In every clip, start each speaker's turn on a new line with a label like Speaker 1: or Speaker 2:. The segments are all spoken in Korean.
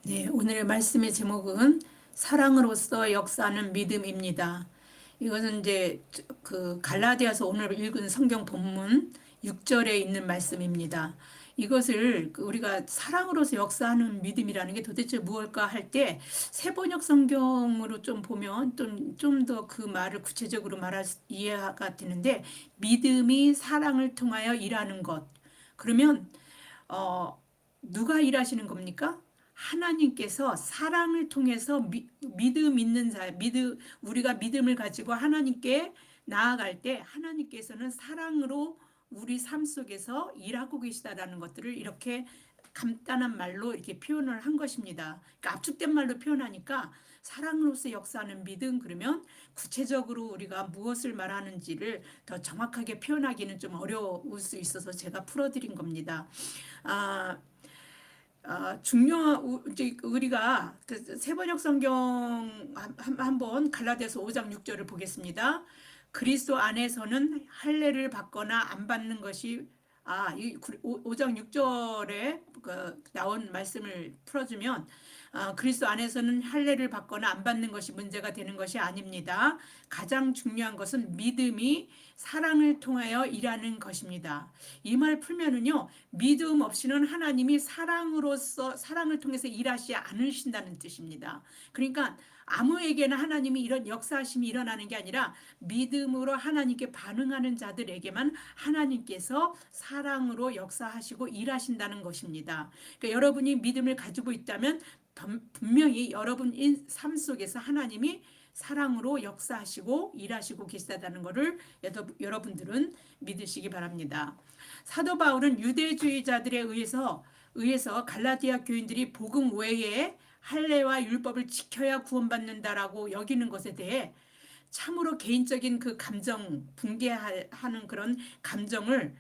Speaker 1: 네, 오늘 말씀의 제목은 사랑으로서 역사하는 믿음입니다. 이것은 이제 그 갈라디아서 오늘 읽은 성경 본문 6절에 있는 말씀입니다. 이것을 우리가 사랑으로서 역사하는 믿음이라는 게 도대체 무엇일까 할 때 세번역 성경으로 좀 보면 좀 더 그 말을 구체적으로 이해가 되는데, 믿음이 사랑을 통하여 일하는 것. 그러면 어, 누가 일하시는 겁니까? 하나님께서 사랑을 통해서 믿음 있는 우리가 믿음을 가지고 하나님께 나아갈 때 하나님께서는 사랑으로 우리 삶 속에서 일하고 계시다라는 것들을 이렇게 간단한 말로 이렇게 표현을 한 것입니다. 그러니까 압축된 말로 표현하니까 사랑으로서 역사하는 믿음, 그러면 구체적으로 우리가 무엇을 말하는지를 더 정확하게 표현하기는 좀 어려울 수 있어서 제가 풀어드린 겁니다. 아, 이제 우리가 그 세번역 성경 한번 갈라디아서 5장 6절을 보겠습니다. 그리스도 안에서는 할례를 받거나 안 받는 것이, 이 5장 6절에 나온 말씀을 풀어주면, 그리스도 안에서는 할례를 받거나 안 받는 것이 문제가 되는 것이 아닙니다. 가장 중요한 것은 믿음이 사랑을 통하여 일하는 것입니다. 이 말 풀면은요, 믿음 없이는 하나님이 사랑을 통해서 일하시지 않으신다는 뜻입니다. 그러니까 아무에게나 하나님이 이런 역사하심이 일어나는 게 아니라 믿음으로 하나님께 반응하는 자들에게만 하나님께서 사랑으로 역사하시고 일하신다는 것입니다. 그러니까 여러분이 믿음을 가지고 있다면 분명히 여러분 삶 속에서 하나님이 사랑으로 역사하시고 일하시고 계시다는 것을 여러분들은 믿으시기 바랍니다. 사도 바울은 유대주의자들에 의해서 갈라디아 교인들이 복음 외에 할례와 율법을 지켜야 구원받는다라고 여기는 것에 대해 참으로 개인적인 그 감정, 붕괴하는 그런 감정을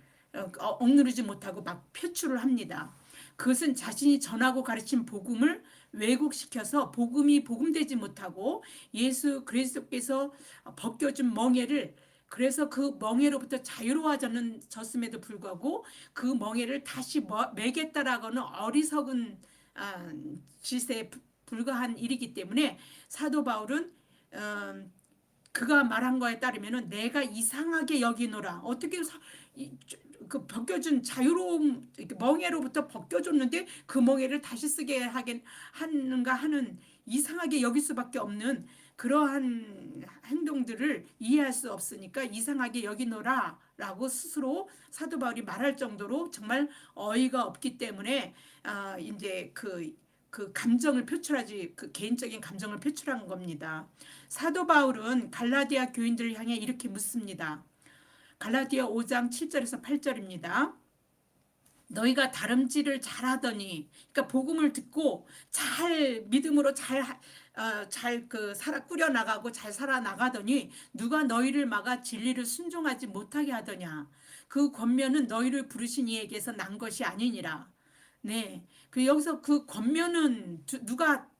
Speaker 1: 억누르지 못하고 막 표출을 합니다. 그것은 자신이 전하고 가르친 복음을 왜곡시켜서 복음이 복음되지 못하고 예수 그리스도께서 벗겨준 멍에를, 그래서 그 멍에로부터 자유로워졌음에도 불구하고 그 멍에를 다시 매겠다라고는 어리석은 짓에 불과한 일이기 때문에 사도 바울은 어, 그가 말한 거에 따르면은 내가 이상하게 여기노라. 어떻게 그 벗겨준 자유로움, 멍에로부터 벗겨줬는데 그 멍에를 다시 쓰게 하는가 하는, 이상하게 여길 수밖에 없는 그러한 행동들을 이해할 수 없으니까 이상하게 여기노라 라고 스스로 사도 바울이 말할 정도로 정말 어이가 없기 때문에 이제 그 감정을 표출하지, 그 개인적인 감정을 표출한 겁니다. 사도 바울은 갈라디아 교인들을 향해 이렇게 묻습니다. 갈라디아 5장 7절에서 8절입니다. 너희가 다름질을 잘하더니, 그러니까 복음을 듣고 잘 믿음으로 잘 살아 꾸려 나가고 잘 살아 나가더니 누가 너희를 막아 진리를 순종하지 못하게 하더냐. 그 권면은 너희를 부르신 이에게서 난 것이 아니니라. 네. 그 여기서 그 권면은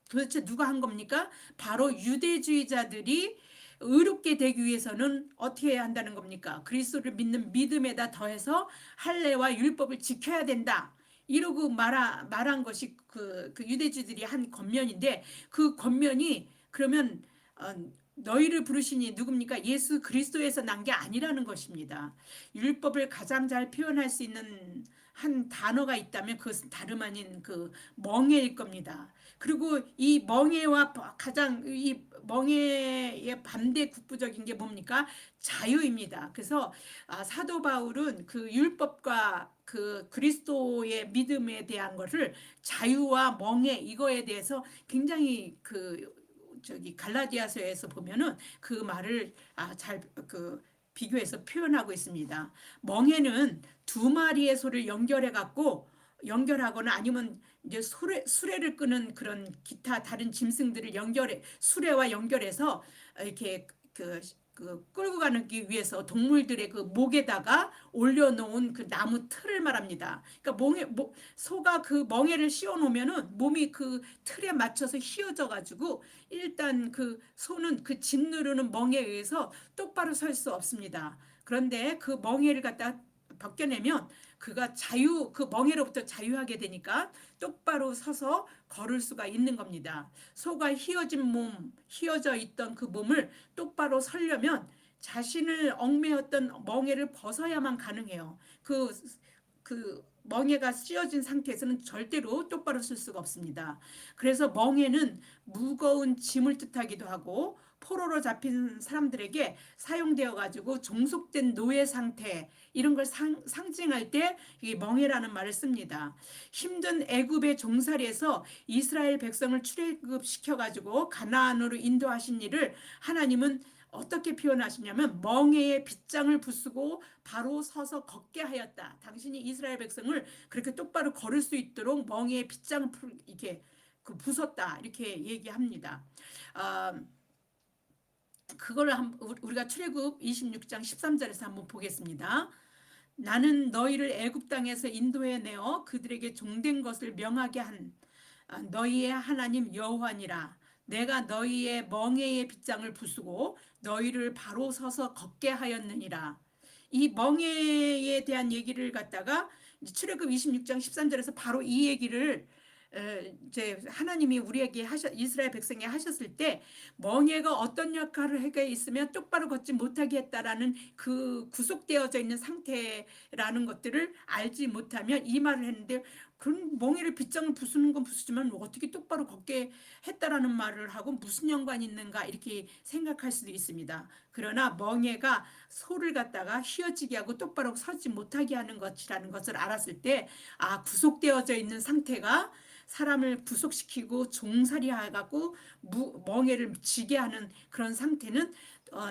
Speaker 1: 도대체 누가 한 겁니까? 바로 유대주의자들이 의롭게 되기 위해서는 어떻게 해야 한다는 겁니까? 그리스도를 믿는 믿음에다 더해서 할례와 율법을 지켜야 된다. 이러고 말한 것이 그 유대주들이 한 권면인데, 그 권면이 그러면 너희를 부르시니 누굽니까? 예수 그리스도에서 난 게 아니라는 것입니다. 율법을 가장 잘 표현할 수 있는 한 단어가 있다면 그것은 다름 아닌 그 멍에일 겁니다. 그리고 이 멍에의 반대 국부적인 게 뭡니까? 자유입니다. 그래서 사도 바울은 그 율법과 그 그리스도의 믿음에 대한 것을 자유와 멍에 이거에 대해서 굉장히 갈라디아서에서 보면은 그 말을 잘 비교해서 표현하고 있습니다. 멍에는 두 마리의 소를 연결하거나 아니면 이제 수레를 끄는 그런 기타 다른 짐승들을 수레와 연결해서 이렇게 끌고 가기 위해서 동물들의 그 목에다가 올려놓은 그 나무 틀을 말합니다. 그러니까 소가 그 멍에를 씌워 놓으면은 몸이 그 틀에 맞춰서 휘어져 가지고 일단 그 소는 그 짓누르는 멍에 의해서 똑바로 설 수 없습니다. 그런데 그 멍에를 갖다 벗겨내면 그가 그 멍에로부터 자유하게 되니까 똑바로 서서 걸을 수가 있는 겁니다. 소가 휘어져 있던 그 몸을 똑바로 서려면 자신을 얽매였던 멍에를 벗어야만 가능해요. 그 멍에가 씌어진 상태에서는 절대로 똑바로 쓸 수가 없습니다. 그래서 멍에는 무거운 짐을 뜻하기도 하고 포로로 잡힌 사람들에게 사용되어 가지고 종속된 노예 상태 이런 걸 상징할 때 이 멍에라는 말을 씁니다. 힘든 애굽의 종살이에서 이스라엘 백성을 출애굽시켜 가지고 가나안으로 인도하신 일을 하나님은 어떻게 표현하시냐면 멍에의 빗장을 부수고 바로 서서 걷게 하였다. 당신이 이스라엘 백성을 그렇게 똑바로 걸을 수 있도록 멍에의 빗장을 이렇게 부쉈다. 이렇게 얘기합니다. 그걸 우리가 출애굽 26장 13절에서 한번 보겠습니다. 나는 너희를 애굽 땅에서 인도해 내어 그들에게 종된 것을 명하게 한 너희의 하나님 여호와니라. 내가 너희의 멍에의 빗장을 부수고 너희를 바로 서서 걷게 하였느니라. 이 멍에에 대한 얘기를 갖다가 출애굽 26장 13절에서 바로 이 얘기를 이제 하나님이 우리에게 이스라엘 백성에 하셨을 때 멍에가 어떤 역할을 하게 있으면 똑바로 걷지 못하게 했다라는 그 구속되어져 있는 상태라는 것들을 알지 못하면 이 말을 했는데 그런 멍에를 빗장을 부수는 건 부수지만 어떻게 똑바로 걷게 했다라는 말을 하고 무슨 연관이 있는가 이렇게 생각할 수도 있습니다. 그러나 멍에가 소를 갖다가 휘어지게 하고 똑바로 서지 못하게 하는 것이라는 것을 알았을 때 구속되어져 있는 상태가 사람을 구속시키고 종살이해갖고 멍에를 지게 하는 그런 상태는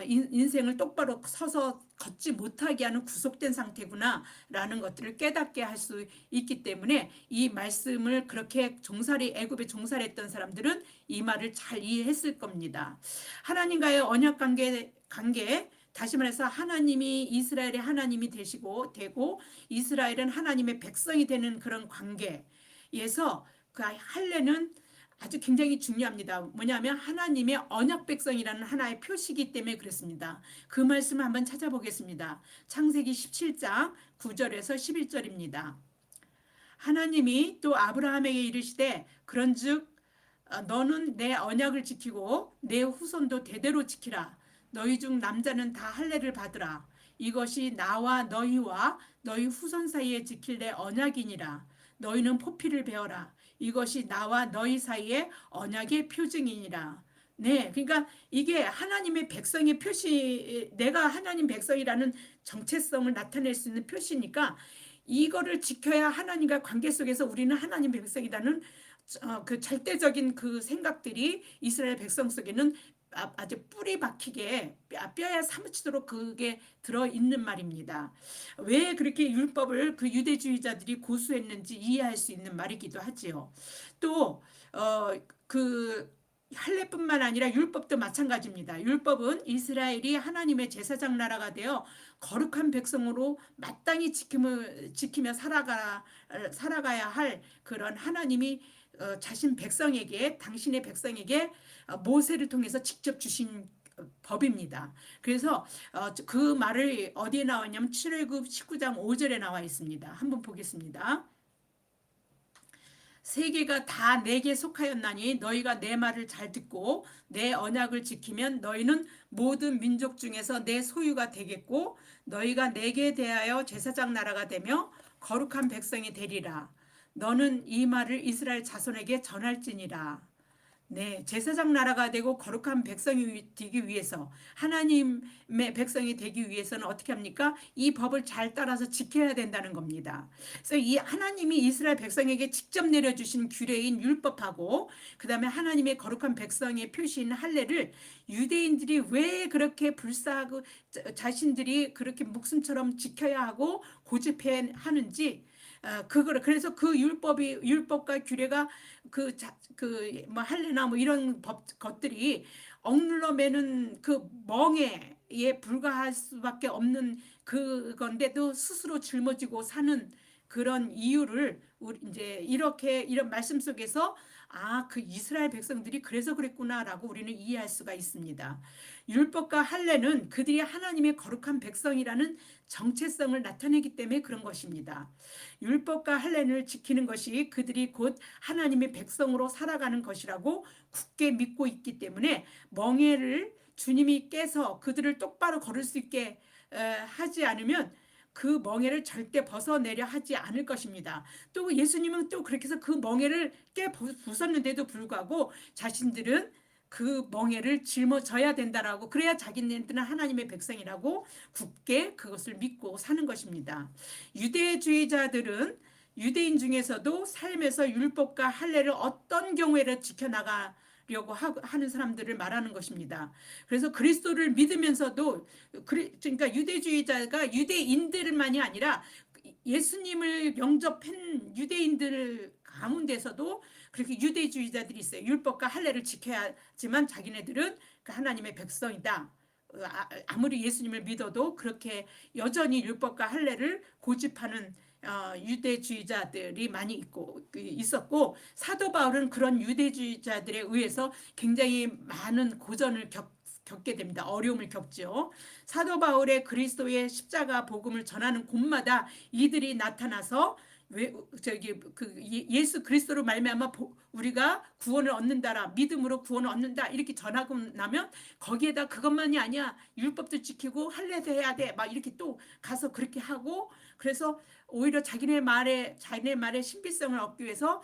Speaker 1: 인생을 똑바로 서서 걷지 못하게 하는 구속된 상태구나 라는 것들을 깨닫게 할 수 있기 때문에 이 말씀을 그렇게 애굽에 종살이했던 사람들은 이 말을 잘 이해했을 겁니다. 하나님과의 언약 관계 다시 말해서 하나님이 이스라엘의 하나님이 되고 이스라엘은 하나님의 백성이 되는 그런 관계에서 그 할례는 아주 굉장히 중요합니다. 뭐냐면 하나님의 언약 백성이라는 하나의 표시이기 때문에 그렇습니다. 그 말씀을 한번 찾아보겠습니다. 창세기 17장 9절에서 11절입니다. 하나님이 또 아브라함에게 이르시되 그런즉 너는 내 언약을 지키고 내 후손도 대대로 지키라. 너희 중 남자는 다 할례를 받으라. 이것이 나와 너희와 너희 후손 사이에 지킬 내 언약이니라. 너희는 포피를 베어라. 이것이 나와 너희 사이의 언약의 표징이니라. 네, 그러니까 이게 하나님의 백성의 표시, 내가 하나님 백성이라는 정체성을 나타낼 수 있는 표시니까 이거를 지켜야 하나님과 관계 속에서 우리는 하나님 백성이라는 그 절대적인 그 생각들이 이스라엘 백성 속에는 아주 뿌리 박히게 뼈에 사무치도록 그게 들어있는 말입니다. 왜 그렇게 율법을 그 유대주의자들이 고수했는지 이해할 수 있는 말이기도 하지요. 또 그 할례뿐만 아니라 율법도 마찬가지입니다. 율법은 이스라엘이 하나님의 제사장 나라가 되어 거룩한 백성으로 마땅히 지키며 살아가야 할 그런 하나님이 당신의 백성에게 모세를 통해서 직접 주신 법입니다. 그래서 그 말을 어디에 나와 있냐면 출애굽 19장 5절에 나와 있습니다. 한번 보겠습니다. 세계가 다 내게 속하였나니 너희가 내 말을 잘 듣고 내 언약을 지키면 너희는 모든 민족 중에서 내 소유가 되겠고 너희가 내게 대하여 제사장 나라가 되며 거룩한 백성이 되리라. 너는 이 말을 이스라엘 자손에게 전할지니라. 네, 제사장 나라가 되고 거룩한 백성이 되기 위해서 하나님의 백성이 되기 위해서는 어떻게 합니까? 이 법을 잘 따라서 지켜야 된다는 겁니다. 그래서 이 하나님이 이스라엘 백성에게 직접 내려주신 규례인 율법하고 그다음에 하나님의 거룩한 백성의 표시인 할례를 유대인들이 왜 그렇게 불사하고 자신들이 그렇게 목숨처럼 지켜야 하고 고집해 하는지 그래서 그 율법과 규례가 뭐 할례나 뭐 이런 것들이 억눌러 매는 그 멍에에 불과할 수밖에 없는 그건데도 스스로 짊어지고 사는 그런 이유를 우리 이제 이렇게 이런 말씀 속에서 그 이스라엘 백성들이 그래서 그랬구나라고 우리는 이해할 수가 있습니다. 율법과 할례는 그들이 하나님의 거룩한 백성이라는 정체성을 나타내기 때문에 그런 것입니다. 율법과 할례를 지키는 것이 그들이 곧 하나님의 백성으로 살아가는 것이라고 굳게 믿고 있기 때문에 멍에를 주님이 깨서 그들을 똑바로 걸을 수 있게 하지 않으면 그 멍에를 절대 벗어내려 하지 않을 것입니다. 또 예수님은 또 그렇게 해서 그 멍에를 깨 부쉈는데도 불구하고 자신들은 그 멍에를 짊어져야 된다라고, 그래야 자기네들은 하나님의 백성이라고 굳게 그것을 믿고 사는 것입니다. 유대주의자들은 유대인 중에서도 삶에서 율법과 할례를 어떤 경우에도 지켜나가려고 하는 사람들을 말하는 것입니다. 그래서 그리스도를 믿으면서도, 그러니까 유대주의자가 유대인들만이 아니라 예수님을 영접한 유대인들 가운데서도 그렇게 유대주의자들이 있어요. 율법과 할례를 지켜야지만 자기네들은 하나님의 백성이다. 아무리 예수님을 믿어도 그렇게 여전히 율법과 할례를 고집하는 유대주의자들이 많이 있었고, 사도 바울은 그런 유대주의자들에 의해서 굉장히 많은 고전을 겪게 됩니다. 어려움을 겪죠. 사도 바울의 그리스도의 십자가 복음을 전하는 곳마다 이들이 나타나서 예수 그리스도로 말미암아 우리가 구원을 얻는다라, 믿음으로 구원을 얻는다 이렇게 전하고 나면 거기에다 그것만이 아니야, 율법도 지키고 할례도 해야 돼 막 이렇게 또 가서 그렇게 하고, 그래서 오히려 자기네 말에 신비성을 얻기 위해서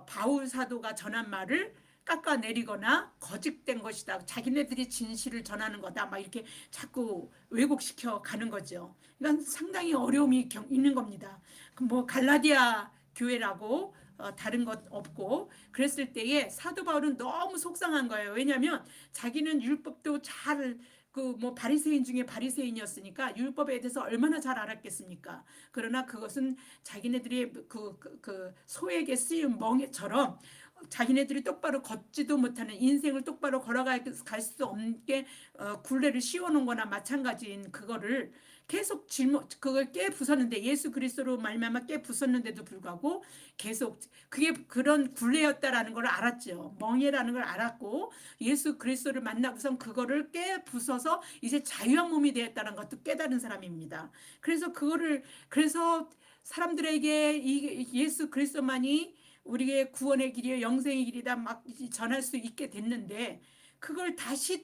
Speaker 1: 바울 사도가 전한 말을 깎아내리거나 거짓된 것이다, 자기네들이 진실을 전하는 거다 막 이렇게 자꾸 왜곡시켜 가는 거죠. 이건 상당히 어려움이 있는 겁니다. 뭐 갈라디아 교회라고 다른 것 없고 그랬을 때에 사도 바울은 너무 속상한 거예요. 왜냐하면 자기는 율법도 잘 뭐 바리새인 중에 바리새인이었으니까 율법에 대해서 얼마나 잘 알았겠습니까? 그러나 그것은 자기네들이 그 소에게 쓰인 멍에처럼 자기네들이 똑바로 걷지도 못하는, 인생을 똑바로 걸어갈 수 없게 굴레를 씌워놓은 거나 마찬가지인 그거를 계속 그걸 깨 부쉈는데, 예수 그리스도로 말미암아 깨 부쉈는데도 불구하고 계속 그게 그런 굴레였다라는 걸 알았죠. 멍해라는 걸 알았고 예수 그리스도를 만나고선 그거를 깨 부숴서 이제 자유한 몸이 되었다는 것도 깨달은 사람입니다. 그래서 사람들에게 이 예수 그리스도만이 우리의 구원의 길이요 영생의 길이다 막 전할 수 있게 됐는데, 그걸 다시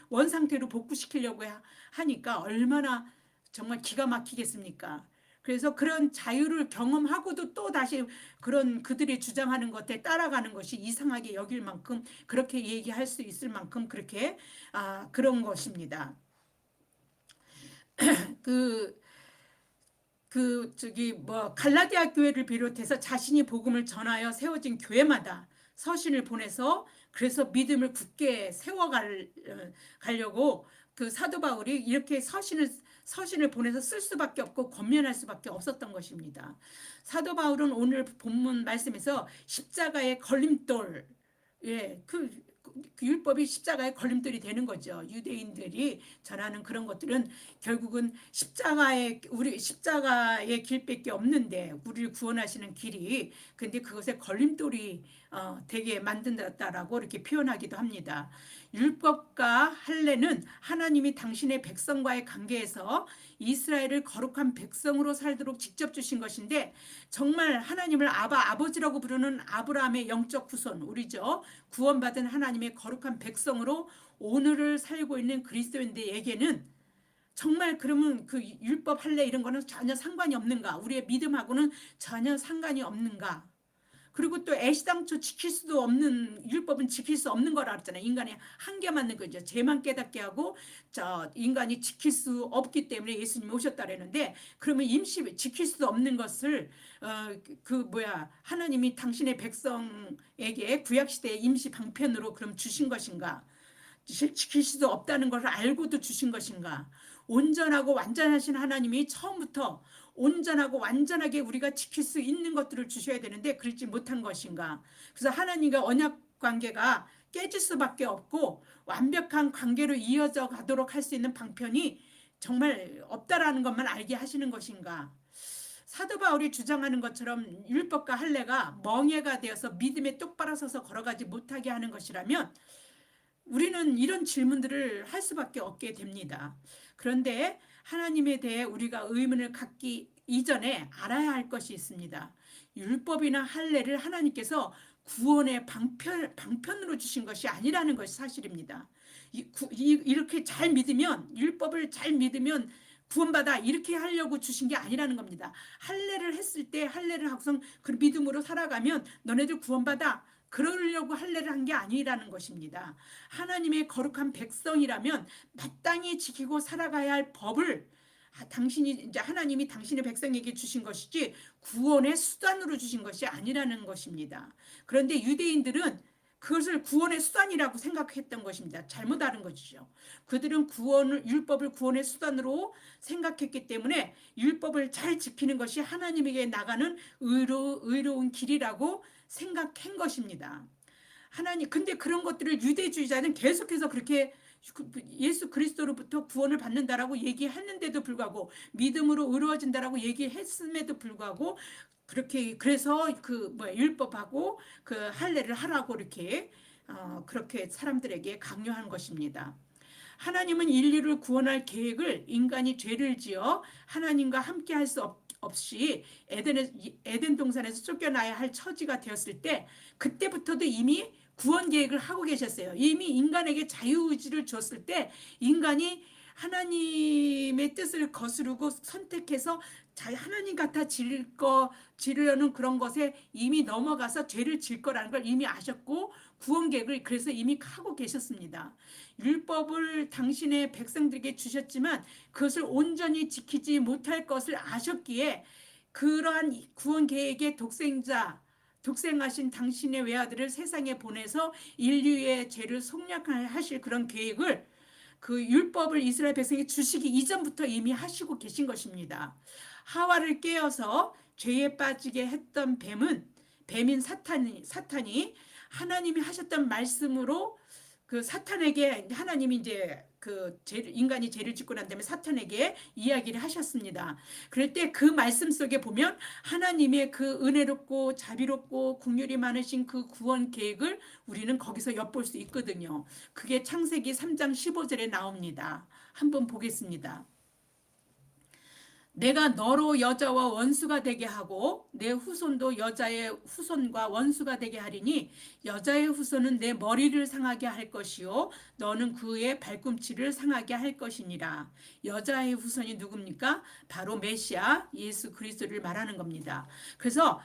Speaker 1: 원상태로 복구시키려고 하니까 얼마나 정말 기가 막히겠습니까? 그래서 그런 자유를 경험하고도 또 다시 그런 그들이 주장하는 것에 따라가는 것이 이상하게 여길 만큼, 그렇게 얘기할 수 있을 만큼 그렇게 그런 것입니다. 그 갈라디아 교회를 비롯해서 자신이 복음을 전하여 세워진 교회마다 서신을 보내서, 그래서 믿음을 굳게 세워가려고 그 사도 바울이 이렇게 서신을 보내서 쓸 수밖에 없고 권면할 수밖에 없었던 것입니다. 사도 바울은 오늘 본문 말씀에서 십자가의 걸림돌, 그 율법이 십자가의 걸림돌이 되는 거죠. 유대인들이 전하는 그런 것들은 결국은 우리 십자가의 길밖에 없는데, 우리를 구원하시는 길이, 근데 그것에 걸림돌이 되게 만든다라고 이렇게 표현하기도 합니다. 율법과 할례는 하나님이 당신의 백성과의 관계에서 이스라엘을 거룩한 백성으로 살도록 직접 주신 것인데, 정말 하나님을 아버지라고 부르는 아브라함의 영적 후손, 우리죠. 구원받은 하나님의 거룩한 백성으로 오늘을 살고 있는 그리스도인들에게는 정말, 그러면 그 율법 할례 이런 거는 전혀 상관이 없는가? 우리의 믿음하고는 전혀 상관이 없는가? 그리고 또 애시당초 지킬 수도 없는, 율법은 지킬 수 없는 거라 그랬잖아요. 인간의 한계만 있는 거죠. 죄만 깨닫게 하고 인간이 지킬 수 없기 때문에 예수님이 오셨다 그랬는데, 그러면 임시 지킬 수 없는 것을 하나님이 당신의 백성에게 구약시대의 임시 방편으로 그럼 주신 것인가? 지킬 수도 없다는 것을 알고도 주신 것인가? 온전하고 완전하신 하나님이 처음부터 온전하고 완전하게 우리가 지킬 수 있는 것들을 주셔야 되는데 그렇지 못한 것인가? 그래서 하나님과 언약 관계가 깨질 수밖에 없고 완벽한 관계로 이어져 가도록 할 수 있는 방편이 정말 없다라는 것만 알게 하시는 것인가? 사도 바울이 주장하는 것처럼 율법과 할례가 멍에가 되어서 믿음에 똑바로 서서 걸어가지 못하게 하는 것이라면 우리는 이런 질문들을 할 수밖에 없게 됩니다. 그런데 하나님에 대해 우리가 의문을 갖기 이전에 알아야 할 것이 있습니다. 율법이나 할례를 하나님께서 구원의 방편으로 주신 것이 아니라는 것이 사실입니다. 이렇게 잘 믿으면, 율법을 잘 믿으면 구원받아, 이렇게 하려고 주신 게 아니라는 겁니다. 할례를 했을 때 할례를 하고서 그 믿음으로 살아가면 너네들 구원받아, 그러려고 할례를 한 게 아니라는 것입니다. 하나님의 거룩한 백성이라면 마땅히 지키고 살아가야 할 법을 당신이 이제 하나님이 당신의 백성에게 주신 것이지 구원의 수단으로 주신 것이 아니라는 것입니다. 그런데 유대인들은 그것을 구원의 수단이라고 생각했던 것입니다. 잘못 알은 것이죠. 그들은 율법을 구원의 수단으로 생각했기 때문에 율법을 잘 지키는 것이 하나님에게 나가는 의로운 길이라고 생각한 것입니다. 근데 그런 것들을 유대주의자는 계속해서 그렇게 예수 그리스도로부터 구원을 받는다라고 얘기했는데도 불구하고, 믿음으로 의로워진다라고 얘기했음에도 불구하고, 그래서 율법하고 그 할례를 하라고 이렇게 그렇게 사람들에게 강요한 것입니다. 하나님은 인류를 구원할 계획을 인간이 죄를 지어 하나님과 함께 할 수 없이 에덴 동산에서 쫓겨나야 할 처지가 되었을 때, 그때부터도 이미 구원 계획을 하고 계셨어요. 이미 인간에게 자유의지를 줬을 때 인간이 하나님의 뜻을 거스르고 선택해서 하나님 같아 지르려는 그런 것에 이미 넘어가서 죄를 질 거라는 걸 이미 아셨고, 구원 계획을 그래서 이미 하고 계셨습니다. 율법을 당신의 백성들에게 주셨지만 그것을 온전히 지키지 못할 것을 아셨기에, 그러한 구원 계획의 독생하신 당신의 외아들을 세상에 보내서 인류의 죄를 속량하실 그런 계획을, 그 율법을 이스라엘 백성에게 주시기 이전부터 이미 하시고 계신 것입니다. 하와를 깨어서 죄에 빠지게 했던 뱀인 사탄이 하나님이 하셨던 말씀으로 그 사탄에게, 하나님이 이제 인간이 죄를 짓고 난 다음에 사탄에게 이야기를 하셨습니다. 그럴 때 그 말씀 속에 보면 하나님의 그 은혜롭고 자비롭고 긍휼이 많으신 그 구원 계획을 우리는 거기서 엿볼 수 있거든요. 그게 창세기 3장 15절에 나옵니다. 한번 보겠습니다. 내가 너로 여자와 원수가 되게 하고 내 후손도 여자의 후손과 원수가 되게 하리니 여자의 후손은 내 머리를 상하게 할 것이요 너는 그의 발꿈치를 상하게 할 것이니라. 여자의 후손이 누굽니까? 바로 메시아 예수 그리스도를 말하는 겁니다. 그래서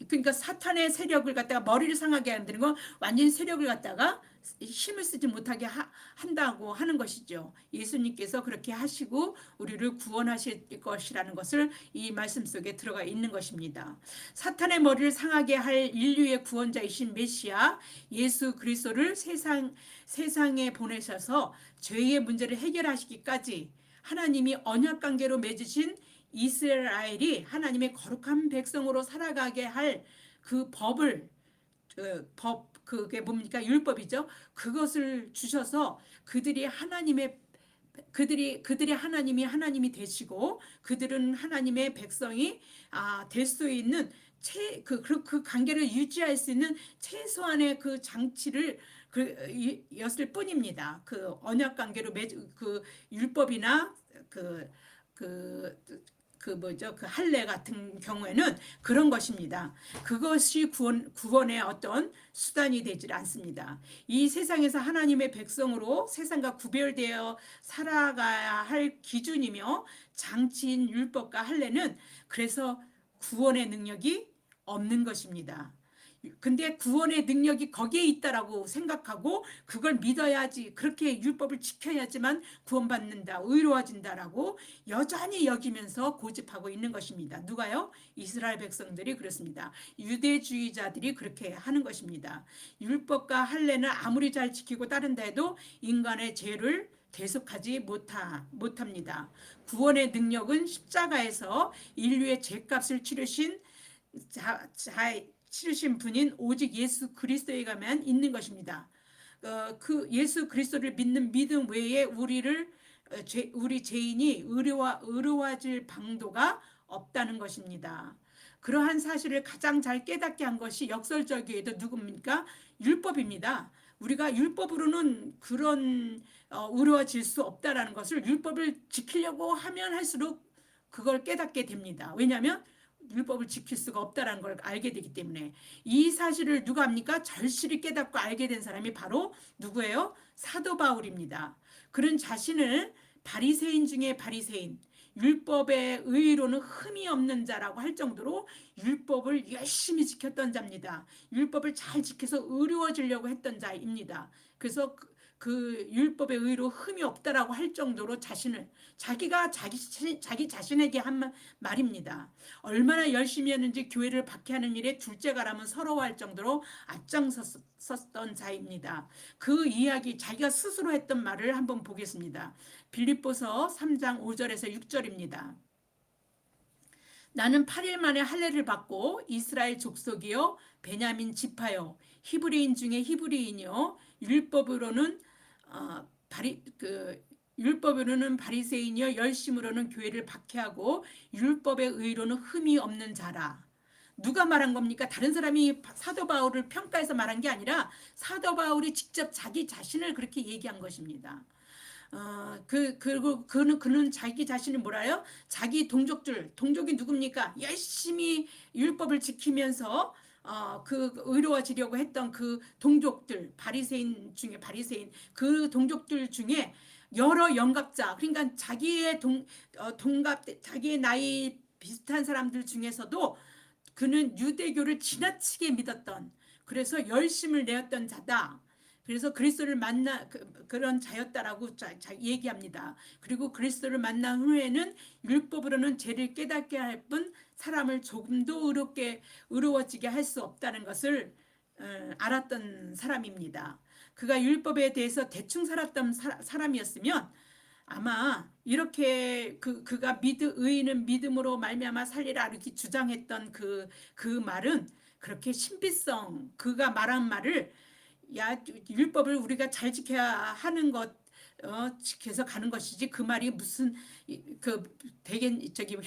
Speaker 1: 그러니까 사탄의 세력을 갖다가 머리를 상하게 한다는 건 완전히 세력을 갖다가 힘을 쓰지 못하게 한다고 하는 것이죠. 예수님께서 그렇게 하시고 우리를 구원하실 것이라는 것을 이 말씀 속에 들어가 있는 것입니다. 사탄의 머리를 상하게 할 인류의 구원자이신 메시아 예수 그리스도를 세상에 보내셔서 죄의 문제를 해결하시기까지 하나님이 언약 관계로 맺으신 이스라엘이 하나님의 거룩한 백성으로 살아가게 할 그 그게 뭡니까? 율법이죠. 그것을 주셔서 그들이 하나님이 되시고 그들은 하나님의 백성이 될 수 있는 그 관계를 유지할 수 있는 최소한의 그 장치를 였을 뿐입니다. 그 언약 관계로 그 율법이나 그 할례 같은 경우에는 그런 것입니다. 그것이 구원의 어떤 수단이 되질 않습니다. 이 세상에서 하나님의 백성으로 세상과 구별되어 살아가야 할 기준이며 장치인 율법과 할례는 그래서 구원의 능력이 없는 것입니다. 근데 구원의 능력이 거기에 있다라고 생각하고 그걸 믿어야지, 그렇게 율법을 지켜야지만 구원받는다, 의로워진다라고 여전히 여기면서 고집하고 있는 것입니다. 누가요? 이스라엘 백성들이 그렇습니다. 유대주의자들이 그렇게 하는 것입니다. 율법과 할례는 아무리 잘 지키고 따른다 해도 인간의 죄를 대속하지 못합니다. 구원의 능력은 십자가에서 인류의 죄값을 치르신 분인 오직 예수 그리스도에게만 있는 것입니다. 그 예수 그리스도를 믿는 믿음 외에 우리 죄인이 의로워질 방도가 없다는 것입니다. 그러한 사실을 가장 잘 깨닫게 한 것이 역설적이에도 누굽니까? 율법입니다. 우리가 율법으로는 그런 의로워질 수 없다라는 것을 율법을 지키려고 하면 할수록 그걸 깨닫게 됩니다. 왜냐하면 율법을 지킬 수가 없다라는 걸 알게 되기 때문에. 이 사실을 누가 합니까? 절실히 깨닫고 알게 된 사람이 바로 누구예요? 사도 바울입니다. 그런 자신을 바리새인 중에 바리새인, 율법의 의로는 흠이 없는 자라고 할 정도로 율법을 열심히 지켰던 자입니다. 율법을 잘 지켜서 의로워지려고 했던 자입니다. 그래서 그 율법의 의로 흠이 없다라고 할 정도로 자기가 자기 자신에게 한 말입니다. 얼마나 열심히 했는지 교회를 박해하는 일에 둘째가라면 서러워할 정도로 앞장섰던 자입니다. 그 이야기 자기가 스스로 했던 말을 한번 보겠습니다. 빌립보서 3장 5절에서 6절입니다. 나는 8일 만에 할례를 받고 이스라엘 족속이요 베냐민 지파요 히브리인 중에 히브리인이요 율법으로는 바리새인이요 열심으로는 교회를 박해하고 율법의 의로는 흠이 없는 자라. 누가 말한 겁니까? 다른 사람이 사도 바울을 평가해서 말한 게 아니라 사도 바울이 직접 자기 자신을 그렇게 얘기한 것입니다. 그리고 그는 자기 자신을 뭐라요? 자기 동족이 누굽니까? 열심히 율법을 지키면서 그 의로워지려고 했던 그 동족들, 바리새인 그 동족들 중에 여러 영갑자, 그러니까 자기의 동갑, 자기의 나이 비슷한 사람들 중에서도 그는 유대교를 지나치게 믿었던, 그래서 열심을 내었던 자다. 그래서 그리스도를 만나 그런 자였다라고 얘기합니다. 그리고 그리스도를 만난 후에는 율법으로는 죄를 깨닫게 할 뿐 사람을 조금도 의로워지게 할 수 없다는 것을 알았던 사람입니다. 그가 율법에 대해서 대충 살았던 사람이었으면 아마 이렇게 그가 의인은 믿음으로 말미암아 살리라 이렇게 주장했던 그 말은 그렇게 신비성, 그가 말한 말을 율법을 우리가 잘 지켜야 하는 것, 지켜서 가는 것이지 그 말이 무슨 되게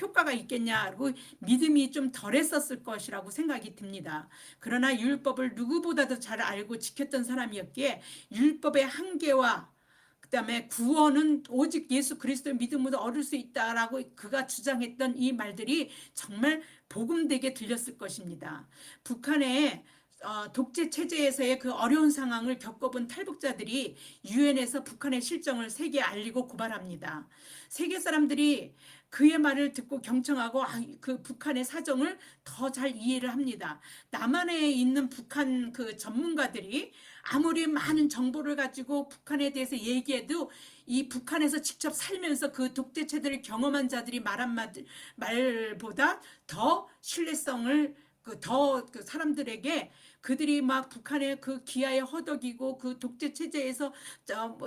Speaker 1: 효과가 있겠냐고 믿음이 좀 덜했었을 것이라고 생각이 듭니다. 그러나 율법을 누구보다도 잘 알고 지켰던 사람이었기에 율법의 한계와 그다음에 구원은 오직 예수 그리스도의 믿음으로 얻을 수 있다라고 그가 주장했던 이 말들이 정말 복음되게 들렸을 것입니다. 북한의 독재 체제에서의 그 어려운 상황을 겪어본 탈북자들이 유엔에서 북한의 실정을 세계에 알리고 고발합니다. 세계 사람들이 그의 말을 듣고 경청하고 그 북한의 사정을 더 잘 이해를 합니다. 남한에 있는 북한 그 전문가들이 아무리 많은 정보를 가지고 북한에 대해서 얘기해도 이 북한에서 직접 살면서 그 독재 체제를 경험한 자들이 말한 말보다 더 신뢰성을 그 사람들에게 그들이 막 북한의 그 기아에 허덕이고 그 독재 체제에서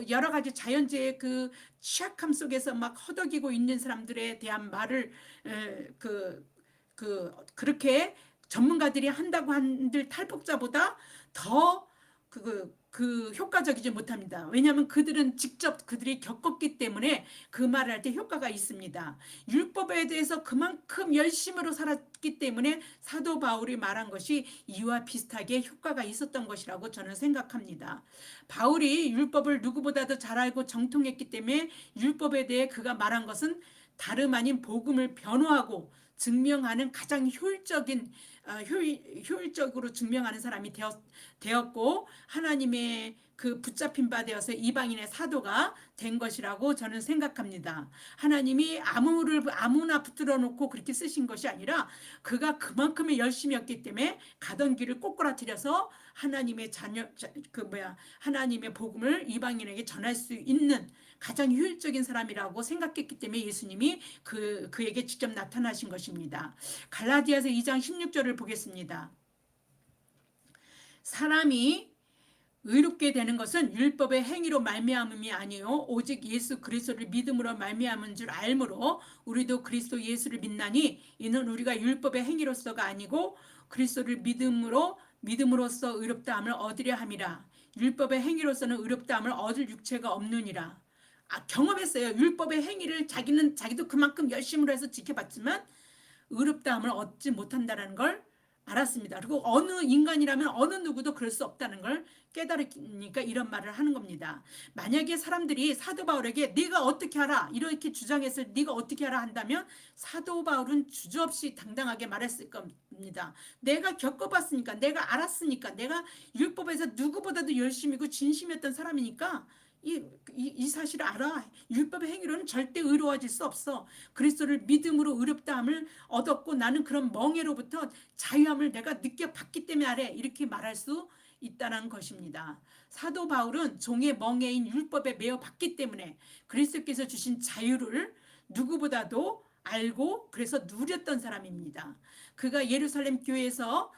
Speaker 1: 여러 가지 자연재해 그 취약함 속에서 막 허덕이고 있는 사람들에 대한 말을 그렇게 전문가들이 한다고 한들 탈북자보다 더 그 효과적이지 못합니다. 왜냐하면 그들은 직접 그들이 겪었기 때문에 그 말을 할 때 효과가 있습니다. 율법에 대해서 그만큼 열심으로 살았기 때문에 사도 바울이 말한 것이 이와 비슷하게 효과가 있었던 것이라고 저는 생각합니다. 바울이 율법을 누구보다도 잘 알고 정통했기 때문에 율법에 대해 그가 말한 것은 다름 아닌 복음을 변호하고 증명하는 가장 효율적으로 증명하는 사람이 되었고 하나님의 그 붙잡힌 바 되어서 이방인의 사도가 된 것이라고 저는 생각합니다. 하나님이 아무나 붙들어 놓고 그렇게 쓰신 것이 아니라 그가 그만큼의 열심이었기 때문에 가던 길을 꼬꾸라뜨려서 하나님의 하나님의 복음을 이방인에게 전할 수 있는 가장 효율적인 사람이라고 생각했기 때문에 예수님이 그에게 직접 나타나신 것입니다. 갈라디아서 2장 16절을 보겠습니다. 사람이 의롭게 되는 것은 율법의 행위로 말미암음이 아니요 오직 예수 그리스도를 믿음으로 말미암은 줄 알므로 우리도 그리스도 예수를 믿나니 이는 우리가 율법의 행위로서가 아니고 그리스도를 믿음으로써 의롭다함을 얻으려 함이라. 율법의 행위로서는 의롭다함을 얻을 육체가 없느니라. 경험했어요. 율법의 행위를 자기도 그만큼 열심으로 해서 지켜봤지만 의롭다함을 얻지 못한다는 걸 알았습니다. 그리고 어느 인간이라면 어느 누구도 그럴 수 없다는 걸 깨달으니까 이런 말을 하는 겁니다. 만약에 사람들이 사도 바울에게 네가 어떻게 알아? 이렇게 주장했을 네가 어떻게 알아? 한다면 사도 바울은 주저없이 당당하게 말했을 겁니다. 내가 겪어봤으니까, 내가 알았으니까, 내가 율법에서 누구보다도 열심이고 진심이었던 사람이니까 이 사실을 알아. 율법의 행위로는 절대 의로워질 수 없어. 그리스도를 믿음으로 의롭다함을 얻었고 나는 그런 멍에로부터 자유함을 내가 느껴봤기 때문에 아래 이렇게 말할 수 있다는 것입니다. 사도 바울은 종의 멍에인 율법에 매여 봤기 때문에 그리스도께서 주신 자유를 누구보다도 알고 그래서 누렸던 사람입니다. 그가 예루살렘 교회에서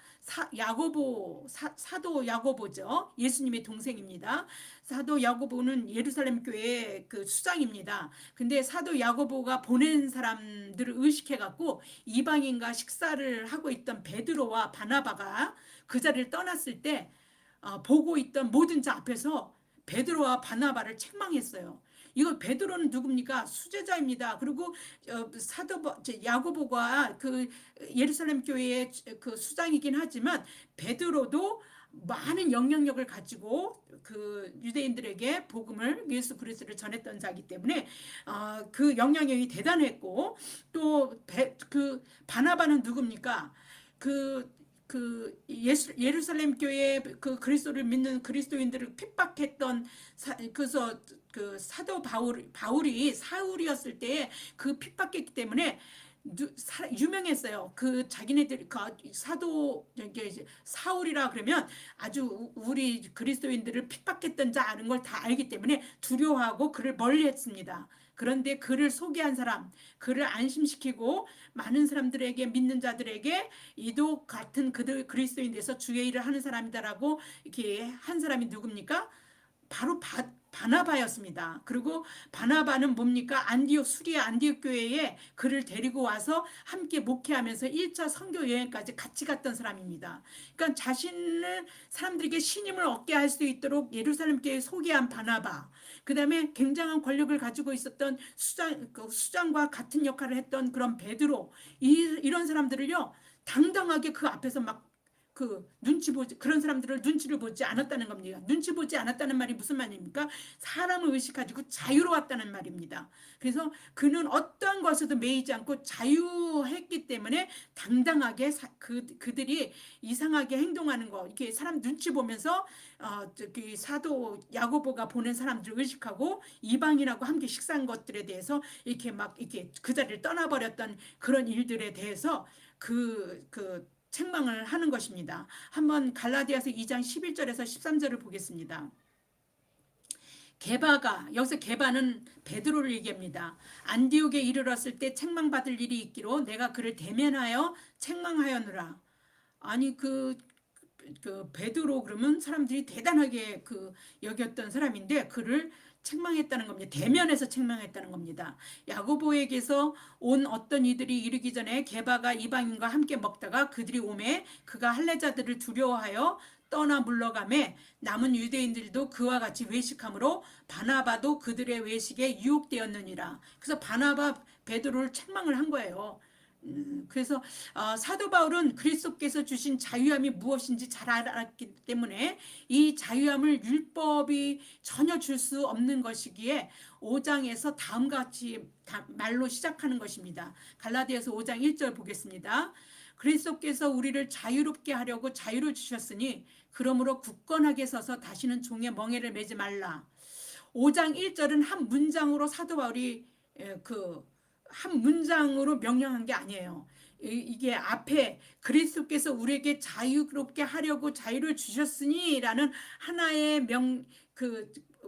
Speaker 1: 사도 야고보죠. 예수님의 동생입니다. 사도 야고보는 예루살렘 교회의 그 수장입니다. 근데 사도 야고보가 보낸 사람들을 의식해갖고 이방인과 식사를 하고 있던 베드로와 바나바가 그 자리를 떠났을 때 보고 있던 모든 자 앞에서 베드로와 바나바를 책망했어요. 이거 베드로는 누굽니까? 수제자입니다. 그리고 사도 야고보가 그 예루살렘 교회의 그 수장이긴 하지만 베드로도 많은 영향력을 가지고 그 유대인들에게 복음을 예수 그리스도를 전했던 자이기 때문에 그 영향력이 대단했고 또 그 바나바는 누굽니까? 예루살렘 교회 그 그리스도를 믿는 그리스도인들을 핍박했던 그래서 그 사도 바울이 사울이었을 때 그 핍박했기 때문에 유명했어요. 그 자기네들 그 사도 사울이라 그러면 아주 우리 그리스도인들을 핍박했던 자 아는 걸 다 알기 때문에 두려워하고 그를 멀리했습니다. 그런데 그를 소개한 사람, 그를 안심시키고 많은 사람들에게 믿는 자들에게 이도 같은 그들 그리스도인에서 주의 일을 하는 사람이다라고 이렇게 한 사람이 누굽니까? 바로 바나바였습니다. 그리고 바나바는 뭡니까? 수리아 안디옥 교회에 그를 데리고 와서 함께 목회하면서 1차 선교 여행까지 같이 갔던 사람입니다. 그러니까 자신을 사람들에게 신임을 얻게 할 수 있도록 예루살렘 교회에 소개한 바나바, 그 다음에 굉장한 권력을 가지고 있었던 수장과 같은 역할을 했던 그런 베드로, 이런 사람들을요 당당하게 그 앞에서 막 그런 사람들을 눈치를 보지 않았다는 겁니다. 눈치 보지 않았다는 말이 무슨 말입니까? 사람을 의식하고 자유로웠다는 말입니다. 그래서 그는 어떠한 것에도 매이지 않고 자유했기 때문에 당당하게 그들이 이상하게 행동하는 거, 이렇게 사람 눈치 보면서 사도 야고보가 보낸 사람들을 의식하고 이방인하고 함께 식사한 것들에 대해서 이렇게 막 이렇게 그 자리를 떠나버렸던 그런 일들에 대해서 책망을 하는 것입니다. 한번 갈라디아서 2장 11절에서 13절을 보겠습니다. 여기서 게바는 베드로를 얘기합니다. 안디옥에 이르렀을 때 책망받을 일이 있기로 내가 그를 대면하여 책망하였노라. 아니 베드로 그러면 사람들이 대단하게 여겼던 사람인데 그를 책망했다는 겁니다. 대면에서 책망했다는 겁니다. 야고보에게서 온 어떤 이들이 이르기 전에 게바가 이방인과 함께 먹다가 그들이 오매 그가 할례자들을 두려워하여 떠나 물러가매 남은 유대인들도 그와 같이 외식함으로 바나바도 그들의 외식에 유혹되었느니라. 그래서 바나바 베드로를 책망을 한 거예요. 그래서 사도 바울은 그리스도께서 주신 자유함이 무엇인지 잘 알았기 때문에 이 자유함을 율법이 전혀 줄 수 없는 것이기에 5장에서 다음과 같이 말로 시작하는 것입니다. 갈라디아서 5장 1절 보겠습니다. 그리스도께서 우리를 자유롭게 하려고 자유를 주셨으니 그러므로 굳건하게 서서 다시는 종의 멍에를 매지 말라. 5장 1절은 한 문장으로 사도 바울이 한 문장으로 명령한 게 아니에요. 이게 앞에 그리스도께서 우리에게 자유롭게 하려고 자유를 주셨으니 라는 하나의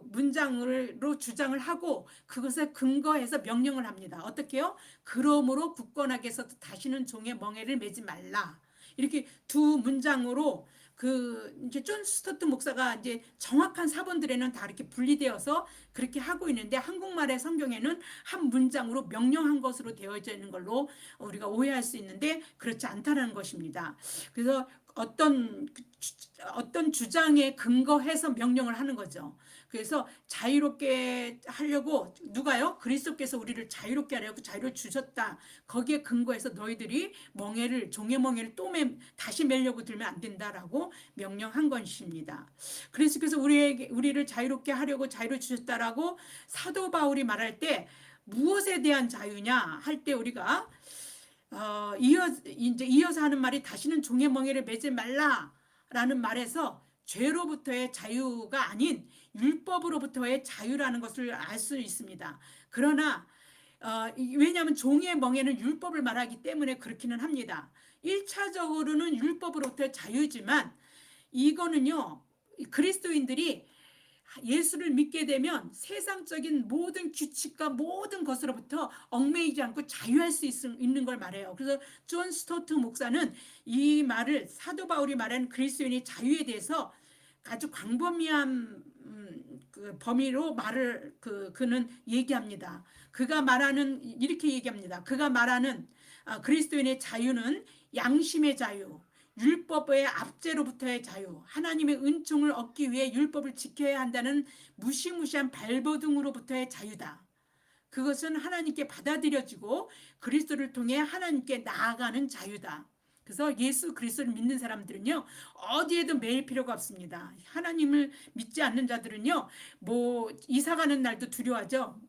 Speaker 1: 문장으로 주장을 하고 그것에 근거해서 명령을 합니다. 어떻게요? 그러므로 굳건하게 서서 다시는 종의 멍에를 매지 말라. 이렇게 두 문장으로 이제 존 스토트 목사가 이제 정확한 사본들에는 다 이렇게 분리되어서 그렇게 하고 있는데 한국말의 성경에는 한 문장으로 명령한 것으로 되어져 있는 걸로 우리가 오해할 수 있는데 그렇지 않다는 것입니다. 그래서 어떤 주장에 근거해서 명령을 하는 거죠. 그래서 자유롭게 하려고 누가요? 그리스도께서 우리를 자유롭게 하려고 자유를 주셨다. 거기에 근거해서 너희들이 종의 멍에를 다시 매려고 들면 안 된다라고 명령한 것입니다. 그래서 우리를 자유롭게 하려고 자유를 주셨다라고 사도 바울이 말할 때 무엇에 대한 자유냐 할 때 우리가 이어서 하는 말이 다시는 종의 멍에를 매지 말라라는 말에서 죄로부터의 자유가 아닌 율법으로부터의 자유라는 것을 알 수 있습니다. 그러나 왜냐하면 종의 멍에는 율법을 말하기 때문에 그렇기는 합니다. 1차적으로는 율법으로부터의 자유지만 이거는요, 그리스도인들이 예수를 믿게 되면 세상적인 모든 규칙과 모든 것으로부터 얽매이지 않고 자유할 수 있는 걸 말해요. 그래서 존 스토트 목사는 이 말을 사도 바울이 말하는 그리스도인의 자유에 대해서 아주 광범위한 그 범위로 그는 얘기합니다. 이렇게 얘기합니다. 그가 말하는 그리스도인의 자유는 양심의 자유, 율법의 압제로부터의 자유, 하나님의 은총을 얻기 위해 율법을 지켜야 한다는 무시무시한 발버둥으로부터의 자유다. 그것은 하나님께 받아들여지고 그리스도를 통해 하나님께 나아가는 자유다. 그래서 예수 그리스도를 믿는 사람들은요, 어디에도 매일 필요가 없습니다. 하나님을 믿지 않는 자들은요, 뭐 이사 가는 날도 두려워하죠.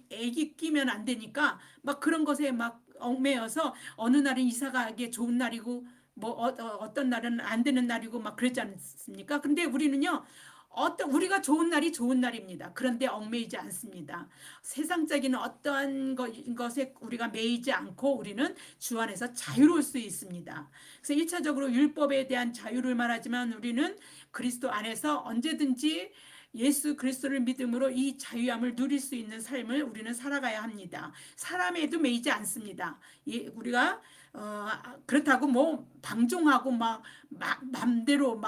Speaker 1: 애기 끼면 안 되니까 막 그런 것에 막 얽매여서 어느 날은 이사 가기 좋은 날이고 어떤 날은 안 되는 날이고 막 그러지 않습니까? 근데 우리는요, 우리가 좋은 날이 좋은 날입니다. 그런데 얽매이지 않습니다. 세상적인 어떠한 것에 우리가 매이지 않고 우리는 주 안에서 자유로울 수 있습니다. 그래서 1차적으로 율법에 대한 자유를 말하지만 우리는 그리스도 안에서 언제든지 예수 그리스도를 믿음으로 이 자유함을 누릴 수 있는 삶을 우리는 살아가야 합니다. 사람에도 매이지 않습니다. 우리가 그렇다고 뭐 방종하고 막 맘대로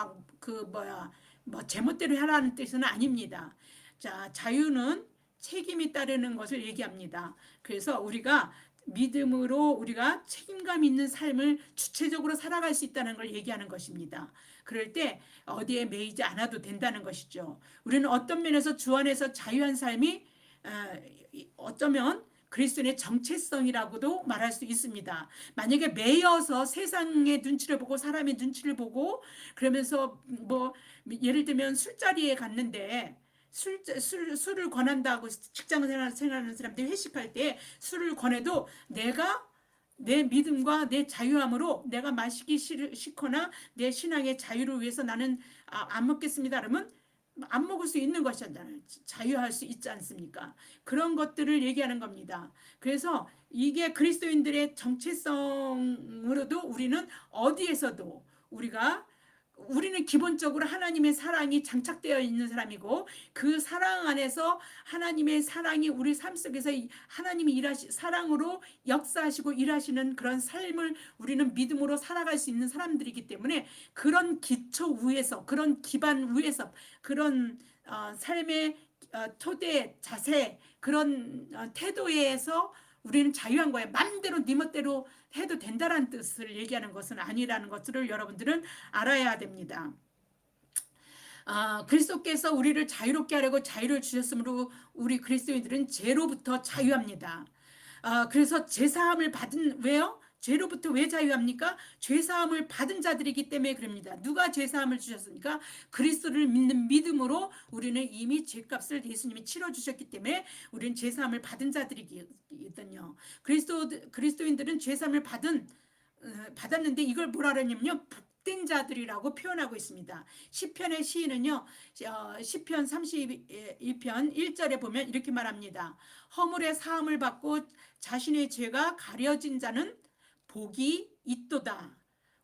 Speaker 1: 제멋대로 하라는 뜻은 아닙니다. 자, 자유는 책임이 따르는 것을 얘기합니다. 그래서 우리가 믿음으로 우리가 책임감 있는 삶을 주체적으로 살아갈 수 있다는 걸 얘기하는 것입니다. 그럴 때 어디에 매이지 않아도 된다는 것이죠. 우리는 어떤 면에서 주 안에서 자유한 삶이 어쩌면 그리스도인의 정체성이라고도 말할 수 있습니다. 만약에 매여서 세상의 눈치를 보고 사람의 눈치를 보고 그러면서 예를 들면 술자리에 갔는데 술을 권한다고 직장 생활하는 사람들이 회식할 때 술을 권해도 내가 내 믿음과 내 자유함으로 내가 마시기 싫거나 내 신앙의 자유를 위해서 나는 안 먹겠습니다. 그러면 안 먹을 수 있는 것이잖아요. 자유할 수 있지 않습니까? 그런 것들을 얘기하는 겁니다. 그래서 이게 그리스도인들의 정체성으로도 우리는 어디에서도 우리는 기본적으로 하나님의 사랑이 장착되어 있는 사람이고 그 사랑 안에서 하나님의 사랑이 우리 삶 속에서 하나님이 사랑으로 역사하시고 일하시는 그런 삶을 우리는 믿음으로 살아갈 수 있는 사람들이기 때문에 그런 기초 위에서 그런 기반 위에서 그런 삶의 토대 자세 그런 태도에서 우리는 자유한 거예요. 맘대로 네 멋대로 해도 된다는 뜻을 얘기하는 것은 아니라는 것을 여러분들은 알아야 됩니다. 그리스도께서 우리를 자유롭게 하려고 자유를 주셨으므로 우리 그리스도인들은 죄로부터 자유합니다. 그래서 제사함을 받은 왜요? 죄로부터 왜 자유합니까? 죄사함을 받은 자들이기 때문에 그럽니다. 누가 죄사함을 주셨습니까? 그리스도를 믿는 믿음으로 우리는 이미 죄값을 예수님이 치러주셨기 때문에 우리는 죄사함을 받은 자들이거든요. 그리스도인들은 죄사함을 받았는데 이걸 뭐라 그러냐면요. 복된 자들이라고 표현하고 있습니다. 시편의 시인은요. 시편 31편 1절에 보면 이렇게 말합니다. 허물의 사함을 받고 자신의 죄가 가려진 자는 복이 있도다.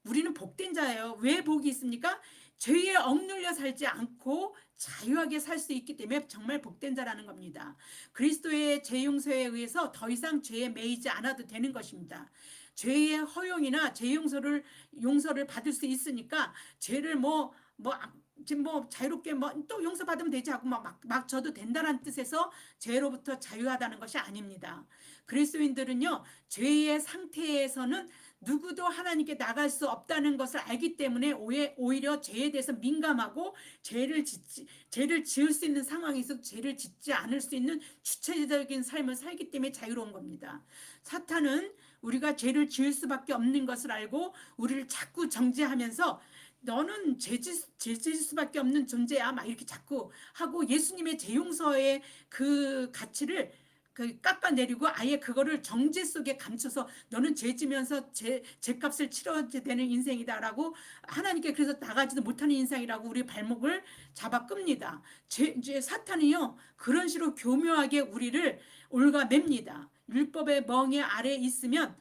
Speaker 1: 우리는 복된 자예요. 왜 복이 있습니까? 죄에 억눌려 살지 않고 자유하게 살 수 있기 때문에 정말 복된 자라는 겁니다. 그리스도의 죄 용서에 의해서 더 이상 죄에 매이지 않아도 되는 것입니다. 죄의 허용이나 죄 용서를 받을 수 있으니까 죄를 자유롭게 또 용서받으면 되지 하고 막 져도 된다는 뜻에서 죄로부터 자유하다는 것이 아닙니다. 그리스도인들은요, 죄의 상태에서는 누구도 하나님께 나갈 수 없다는 것을 알기 때문에 오히려 죄에 대해서 민감하고 죄를 지을 수 있는 상황에서 죄를 짓지 않을 수 있는 주체적인 삶을 살기 때문에 자유로운 겁니다. 사탄은 우리가 죄를 지을 수밖에 없는 것을 알고 우리를 자꾸 정죄하면서 너는 죄 지을 수밖에 없는 존재야 막 이렇게 자꾸 하고 예수님의 죄 용서의 그 가치를 깎아내리고 아예 그거를 정죄 속에 감춰서 너는 죄 지면서 죄값을 치러야 되는 인생이다라고 하나님께 그래서 나가지도 못하는 인생이라고 우리 발목을 잡아 끕니다. 이제 사탄이요 그런 식으로 교묘하게 우리를 올가맵니다. 율법의 멍에 아래 있으면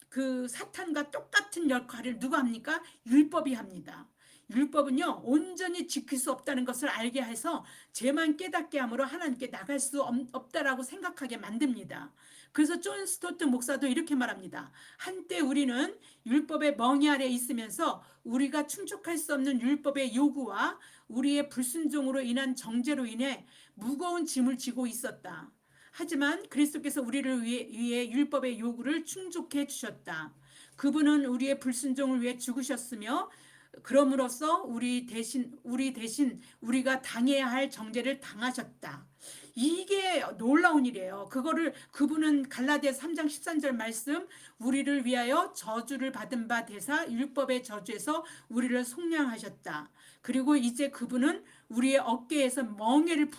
Speaker 1: 그 사탄과 똑같은 역할을 누가 합니까? 율법이 합니다. 율법은요 온전히 지킬 수 없다는 것을 알게 해서 죄만 깨닫게 함으로 하나님께 나갈 수 없다라고 생각하게 만듭니다. 그래서 존 스토트 목사도 이렇게 말합니다. 한때 우리는 율법의 멍에 아래 있으면서 우리가 충족할 수 없는 율법의 요구와 우리의 불순종으로 인한 정죄로 인해 무거운 짐을 지고 있었다. 하지만 그리스도께서 우리를 위해 율법의 요구를 충족해 주셨다. 그분은 우리의 불순종을 위해 죽으셨으며 그럼으로써 우리 대신 우리가 당해야 할 정죄를 당하셨다. 이게 놀라운 일이에요. 그분은 갈라디아 3장 13절 말씀 우리를 위하여 저주를 받은 바 되사 율법의 저주에서 우리를 속량하셨다. 그리고 이제 그분은 우리의 어깨에서 멍에를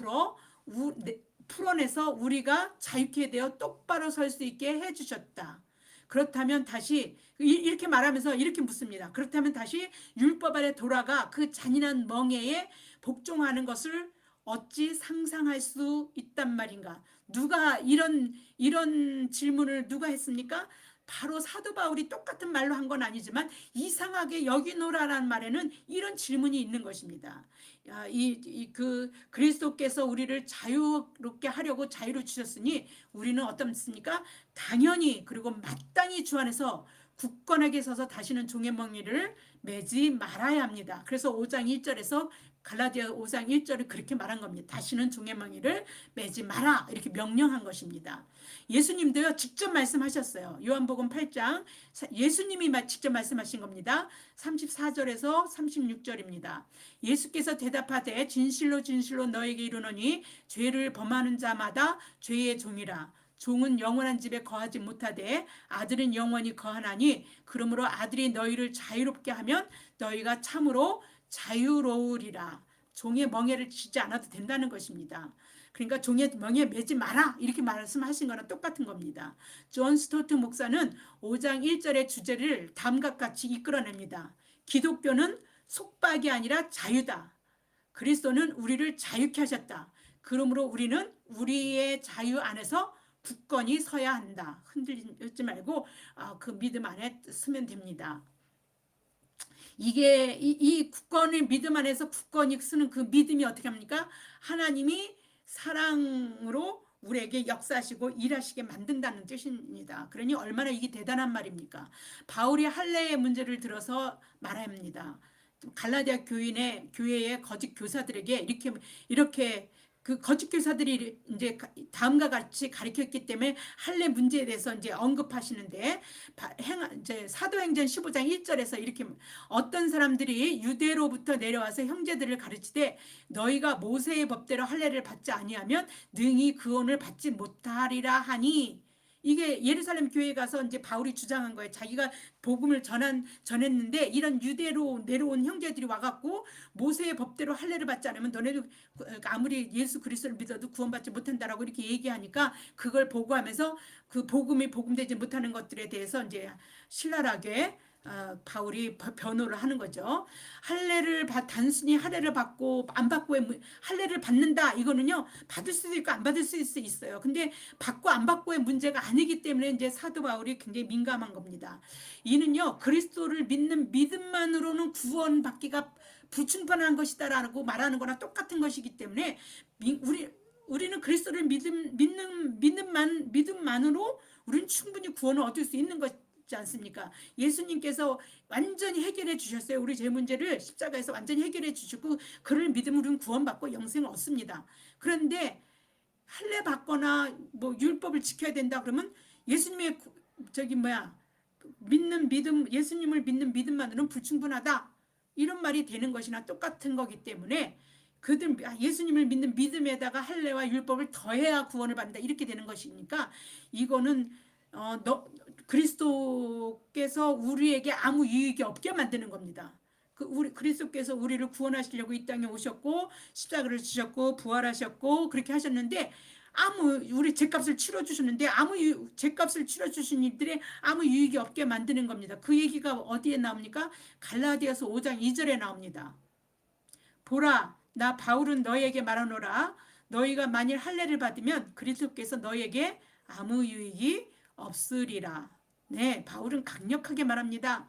Speaker 1: 풀어내서 우리가 자유케 되어 똑바로 설 수 있게 해주셨다. 그렇다면 다시 이렇게 말하면서 이렇게 묻습니다. 그렇다면 다시 율법 아래 돌아가 그 잔인한 멍에에 복종하는 것을 어찌 상상할 수 있단 말인가? 누가 이런 질문을 누가 했습니까? 바로 사도 바울이 똑같은 말로 한 건 아니지만 이상하게 여기노라라는 말에는 이런 질문이 있는 것입니다. 그리스도께서 우리를 자유롭게 하려고 자유를 주셨으니 우리는 어떻습니까? 당연히 그리고 마땅히 주 안에서 굳건하게 서서 다시는 종의 멍에를 매지 말아야 합니다. 그래서 5장 1절에서 갈라디아 5장 1절을 그렇게 말한 겁니다. 다시는 종의 멍에를 매지 마라 이렇게 명령한 것입니다. 예수님도요 직접 말씀하셨어요. 요한복음 8장 예수님이 직접 말씀하신 겁니다. 34절에서 36절입니다. 예수께서 대답하되 진실로 진실로 너에게 이르노니 죄를 범하는 자마다 죄의 종이라. 종은 영원한 집에 거하지 못하되 아들은 영원히 거하나니 그러므로 아들이 너희를 자유롭게 하면 너희가 참으로 자유로우리라. 종의 멍에를 지지 않아도 된다는 것입니다. 그러니까 종의 멍에 매지 마라 이렇게 말씀하신 거랑 똑같은 겁니다. 존 스토트 목사는 5장 1절의 주제를 다음과 같이 이끌어냅니다. 기독교는 속박이 아니라 자유다. 그리스도는 우리를 자유케 하셨다. 그러므로 우리는 우리의 자유 안에서 굳건히 서야 한다. 흔들리지 말고 그 믿음 안에 서면 됩니다. 이게 이 굳건히 믿음 안에서 굳건히 쓰는 그 믿음이 어떻게 합니까? 하나님이 사랑으로 우리에게 역사하시고 일하시게 만든다는 뜻입니다. 그러니 얼마나 이게 대단한 말입니까? 바울이 할례의 문제를 들어서 말합니다. 갈라디아 교회의 거짓 교사들에게 이렇게 그 거짓 교사들이 이제 다음과 같이 가르쳤기 때문에 할례 문제에 대해서 이제 언급하시는데 이제 사도행전 15장 1절에서 이렇게 어떤 사람들이 유대로부터 내려와서 형제들을 가르치되 너희가 모세의 법대로 할례를 받지 아니하면 능히 구원을 받지 못하리라 하니 이게 예루살렘 교회에 가서 이제 바울이 주장한 거예요. 자기가 복음을 전했는데 이런 유대로 내려온 형제들이 와갖고 모세의 법대로 할례를 받지 않으면 너네도 아무리 예수 그리스도를 믿어도 구원받지 못한다라고 이렇게 얘기하니까 그걸 보고하면서 그 복음이 복음되지 못하는 것들에 대해서 이제 신랄하게 바울이 변호를 하는 거죠. 단순히 할례를 받고 안 받고의 할례를 받는다 이거는요 받을 수도 있고 안 받을 수 있어요. 근데 받고 안 받고의 문제가 아니기 때문에 이제 사도 바울이 굉장히 민감한 겁니다. 이는요 그리스도를 믿는 믿음만으로는 구원받기가 불충분한 것이다라고 말하는 거나 똑같은 것이기 때문에 우리는 그리스도를 믿음만으로 우리는 충분히 구원을 얻을 수 있는 것. 않습니까? 예수님께서 완전히 해결해 주셨어요. 우리 죄 문제를 십자가에서 완전히 해결해 주시고 그를 믿음으로 우리는 구원받고 영생을 얻습니다. 그런데 할례 받거나 뭐 율법을 지켜야 된다 그러면 예수님의 믿는 믿음, 예수님을 믿는 믿음만으로는 불충분하다. 이런 말이 되는 것이나 똑같은 거기 때문에 그들 예수님을 믿는 믿음에다가 할례와 율법을 더해야 구원을 받는다. 이렇게 되는 것이니까 이거는 너 그리스도께서 우리에게 아무 유익이 없게 만드는 겁니다. 우리 그리스도께서 우리를 구원하시려고 이 땅에 오셨고 십자가를 지셨고 부활하셨고 그렇게 하셨는데 우리 죄값을 치러 주셨는데 죄값을 치러 주신 이들의 아무 유익이 없게 만드는 겁니다. 그 얘기가 어디에 나옵니까? 갈라디아서 5장 2절에 나옵니다. 보라, 나 바울은 너희에게 말하노라. 너희가 만일 할례를 받으면 그리스도께서 너희에게 아무 유익이 없으리라. 네, 바울은 강력하게 말합니다.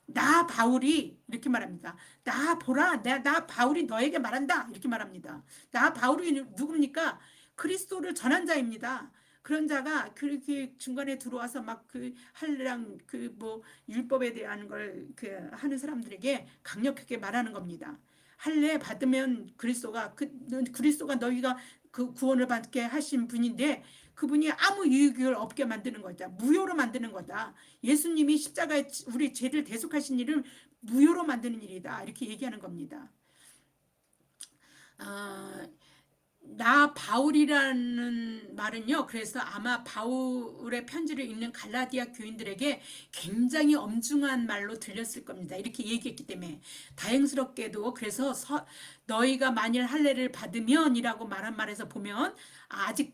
Speaker 1: 나 바울이 이렇게 말합니다. 나 보라, 나 바울이 너에게 말한다. 이렇게 말합니다. 나 바울이 누굽니까? 그리스도를 전한 자입니다. 그런 자가 그렇게 중간에 들어와서 막 그 할례랑 그 뭐 율법에 대한 걸 그 하는 사람들에게 강력하게 말하는 겁니다. 할례 받으면 그리스도가 너희가 그 구원을 받게 하신 분인데 그분이 아무 유익을 없게 만드는 거다. 무효로 만드는 거다. 예수님이 십자가에 우리 죄를 대속하신 일을 무효로 만드는 일이다. 이렇게 얘기하는 겁니다. 아, 나 바울이라는 말은요. 그래서 아마 바울의 편지를 읽는 갈라디아 교인들에게 굉장히 엄중한 말로 들렸을 겁니다. 이렇게 얘기했기 때문에 다행스럽게도 그래서 너희가 만일 할례를 받으면이라고 말한 말에서 보면 아직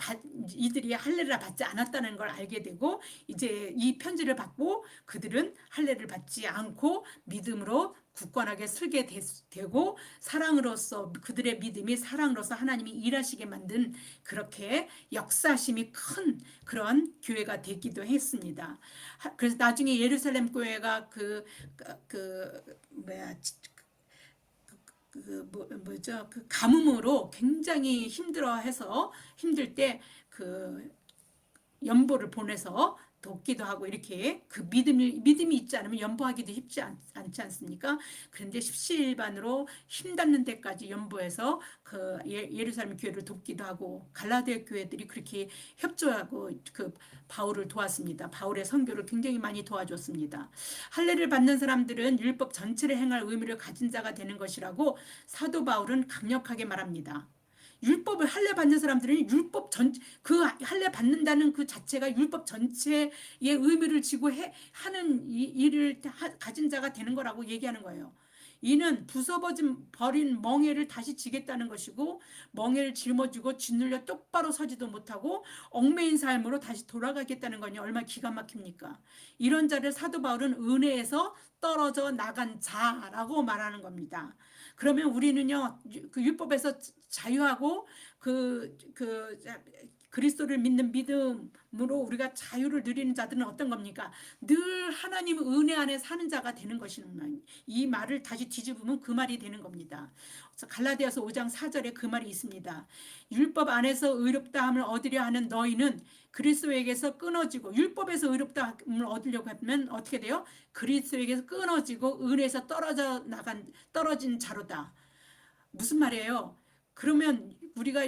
Speaker 1: 이들이 할례를 받지 않았다는 걸 알게 되고 이제 이 편지를 받고 그들은 할례를 받지 않고 믿음으로 굳건하게 서게 되고 사랑으로서 그들의 믿음이 사랑으로서 하나님이 일하시게 만든 그렇게 역사심이 큰 그런 교회가 되기도 했습니다. 그래서 나중에 예루살렘 교회가 뭐죠? 그 가뭄으로 굉장히 힘들 때 그 연보를 보내서 돕기도 하고 이렇게 그 믿음이 있지 않으면 연보하기도 쉽지 않지 않습니까? 그런데 십시일반으로 힘닿는 데까지 연보해서 그 예루살렘 교회를 돕기도 하고 갈라디아 교회들이 그렇게 협조하고 그 바울을 도왔습니다. 바울의 선교를 굉장히 많이 도와줬습니다. 할례를 받는 사람들은 율법 전체를 행할 의무를 가진 자가 되는 것이라고 사도 바울은 강력하게 말합니다. 율법을 할례 받는 사람들은 그 할례 받는다는 그 자체가 율법 전체의 의미를 지고 하는 일을 가진 자가 되는 거라고 얘기하는 거예요. 이는 부숴버린 멍에를 다시 지겠다는 것이고 멍에를 짊어지고 짓눌려 똑바로 서지도 못하고 얽매인 삶으로 다시 돌아가겠다는 거니 얼마나 기가 막힙니까? 이런 자를 사도 바울은 은혜에서 떨어져 나간 자라고 말하는 겁니다. 그러면 우리는요 그 율법에서 자유하고 그리스도를 믿는 믿음으로 우리가 자유를 누리는 자들은 어떤 겁니까? 늘 하나님 은혜 안에 사는 자가 되는 것이는 이 말을 다시 뒤집으면 그 말이 되는 겁니다. 갈라디아서 5장 4절에 그 말이 있습니다. 율법 안에서 의롭다함을 얻으려 하는 너희는 그리스도에게서 끊어지고 율법에서 의롭다함을 얻으려고 하면 어떻게 돼요? 그리스도에게서 끊어지고 은혜에서 떨어진 자로다. 무슨 말이에요? 그러면 우리가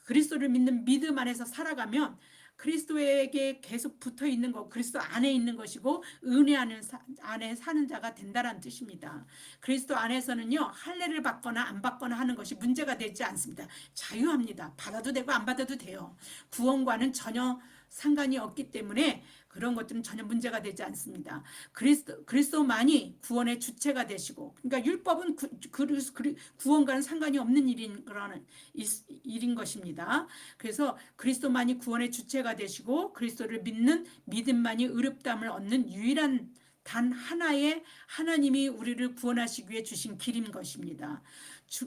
Speaker 1: 그리스도를 믿는 믿음 안에서 살아가면 그리스도에게 계속 붙어 있는 것, 그리스도 안에 있는 것이고 은혜 안에 사는 자가 된다는 뜻입니다. 그리스도 안에서는요 할례를 받거나 안 받거나 하는 것이 문제가 되지 않습니다. 자유합니다. 받아도 되고 안 받아도 돼요. 구원과는 전혀 상관이 없기 때문에 그런 것들은 전혀 문제가 되지 않습니다. 그리스도만이 구원의 주체가 되시고, 그러니까 율법은 구원과는 상관이 없는 일인 것입니다. 그래서 그리스도만이 구원의 주체가 되시고 그리스도를 믿는 믿음만이 의롭다함을 얻는 유일한 단 하나의 하나님이 우리를 구원하시기 위해 주신 길인 것입니다.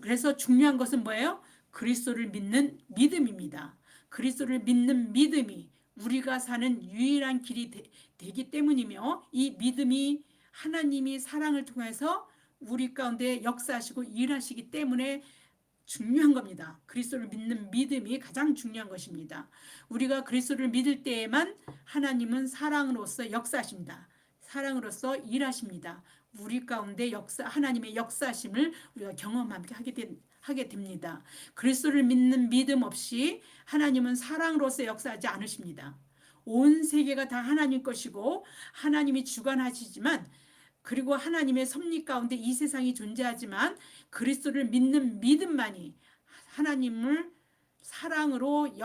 Speaker 1: 그래서 중요한 것은 뭐예요? 그리스도를 믿는 믿음입니다. 그리스도를 믿는 믿음이 우리가 사는 유일한 길이 되기 때문이며 이 믿음이 하나님이 사랑을 통해서 우리 가운데 역사하시고 일하시기 때문에 중요한 겁니다. 그리스도를 믿는 믿음이 가장 중요한 것입니다. 우리가 그리스도를 믿을 때에만 하나님은 사랑으로서 역사하십니다. 사랑으로서 일하십니다. 우리 가운데 하나님의 역사심을 우리가 경험하게 하게 됩니다. 그리스도를 믿는 믿음 없이 하나님은 사랑으로서 역사하지 않으십니다. 온 세계가 다 하나님 것이고 하나님이 주관하시지만, 그리고 하나님의 섭리 가운데 이 세상이 존재하지만 그리스도를 믿는 믿음만이 하나님을 사랑으로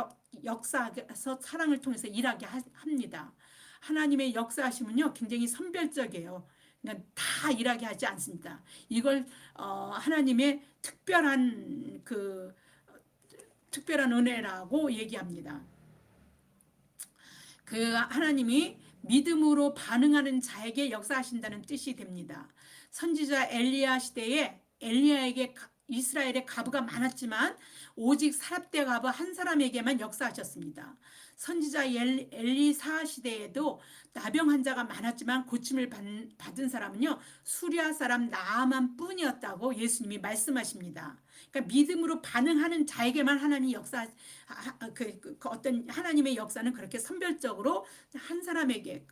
Speaker 1: 역사해서 사랑을 통해서 일하게 합니다. 하나님의 역사하심은요 굉장히 선별적이에요. 그러니까 다 일하게 하지 않습니다. 이걸 하나님의 특별한 은혜라고 얘기합니다. 그 하나님이 믿음으로 반응하는 자에게 역사하신다는 뜻이 됩니다. 선지자 엘리야 시대에 엘리야에게 이스라엘의 과부가 많았지만 오직 사렙대 과부 한 사람에게만 역사하셨습니다. 선지자 엘리사 시대에도 나병 환자가 많았지만 고침을 받은 사람은요 수리아 사람 나아만 뿐이었다고 예수님이 말씀하십니다. 그러니까 믿음으로 반응하는 자에게만 하나님이 어떤 하나님의 역사는 그렇게 선별적으로 한 사람에게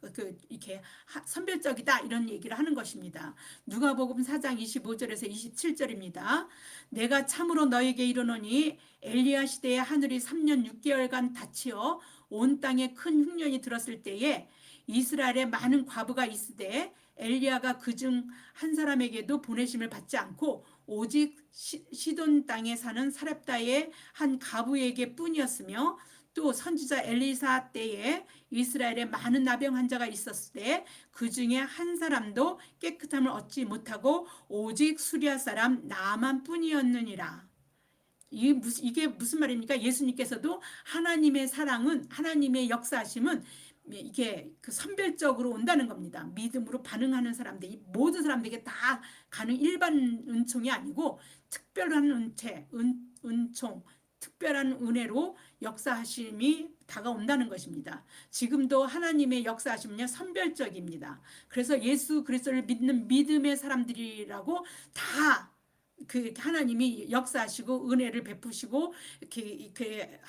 Speaker 1: 이렇게 선별적이다 이런 얘기를 하는 것입니다. 누가복음 4장 25절에서 27절입니다. 내가 참으로 너에게 이르노니 엘리야 시대에 하늘이 3년 6개월간 닫히어 온 땅에 큰 흉년이 들었을 때에 이스라엘에 많은 과부가 있으되 엘리야가 그중 한 사람에게도 보내심을 받지 않고 오직 시돈 땅에 사는 사렙다의 한 과부에게 뿐이었으며, 또 선지자 엘리사 때에 이스라엘에 많은 나병 환자가 있었을 때 그 중에 한 사람도 깨끗함을 얻지 못하고 오직 수리아 사람 나만 뿐이었느니라. 이게 무슨 말입니까? 예수님께서도 하나님의 사랑은, 하나님의 역사하심은 이게 선별적으로 온다는 겁니다. 믿음으로 반응하는 사람들, 모든 사람들에게 다 가는 일반 은총이 아니고 특별한 은총, 특별한 은혜로 역사하심이 다가온다는 것입니다. 지금도 하나님의 역사하심은요 선별적입니다. 그래서 예수 그리스도를 믿는 믿음의 사람들이라고 다 하나님이 역사하시고 은혜를 베푸시고 이렇게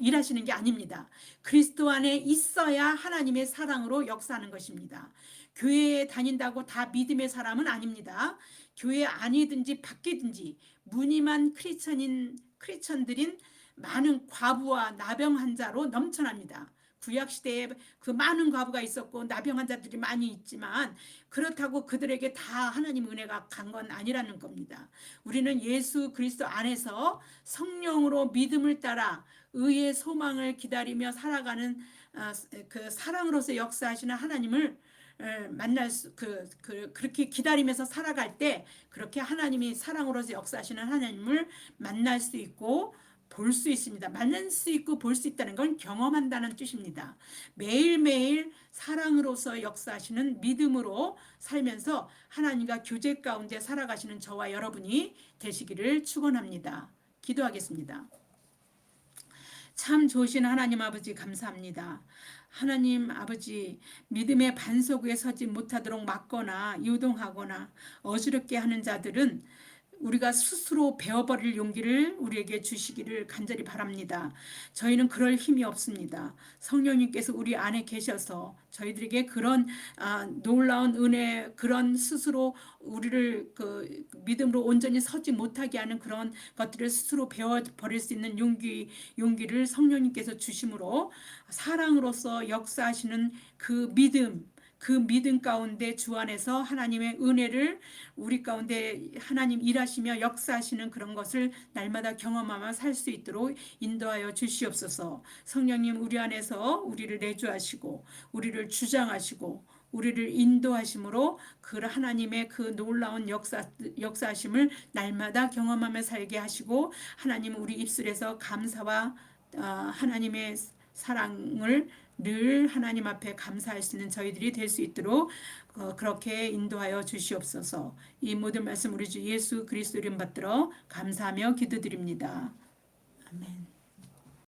Speaker 1: 일하시는 게 아닙니다. 그리스도 안에 있어야 하나님의 사랑으로 역사하는 것입니다. 교회에 다닌다고 다 믿음의 사람은 아닙니다. 교회 안이든지 밖이든지 무늬만 크리스천들인 많은 과부와 나병 환자로 넘쳐납니다. 구약시대에 그 많은 과부가 있었고 나병 환자들이 많이 있지만 그렇다고 그들에게 다 하나님 은혜가 간 건 아니라는 겁니다. 우리는 예수 그리스도 안에서 성령으로 믿음을 따라 의의 소망을 기다리며 살아가는 그 사랑으로서 역사하시는 하나님을 만날 그렇게 기다리면서 살아갈 때 그렇게 하나님이 사랑으로서 역사하시는 하나님을 만날 수 있고 볼 수 있습니다. 만날 수 있고 볼 수 있다는 건 경험한다는 뜻입니다. 매일매일 사랑으로서 역사하시는 믿음으로 살면서 하나님과 교제 가운데 살아가시는 저와 여러분이 되시기를 축원합니다. 기도하겠습니다. 참 좋으신 하나님 아버지 감사합니다. 하나님 아버지, 믿음의 반석 위에 서지 못하도록 막거나 유동하거나 어지럽게 하는 자들은 우리가 스스로 배워버릴 용기를 우리에게 주시기를 간절히 바랍니다. 저희는 그럴 힘이 없습니다. 성령님께서 우리 안에 계셔서 저희들에게 그런 놀라운 은혜, 그런 스스로 우리를 믿음으로 온전히 서지 못하게 하는 그런 것들을 스스로 배워버릴 수 있는 용기를 성령님께서 주심으로 사랑으로서 역사하시는 그 믿음 가운데 주 안에서 하나님의 은혜를 우리 가운데 하나님 일하시며 역사하시는 그런 것을 날마다 경험하며 살 수 있도록 인도하여 주시옵소서. 성령님 우리 안에서 우리를 내주하시고 우리를 주장하시고 우리를 인도하심으로 그 하나님의 그 놀라운 역사하심을 날마다 경험하며 살게 하시고, 하나님 우리 입술에서 감사와 하나님의 사랑을 늘 하나님 앞에 감사할 수 있는 저희들이 될 수 있도록 그렇게 인도하여 주시옵소서. 이 모든 말씀 우리 주 예수 그리스도 이름 받들어 감사하며 기도드립니다. 아멘.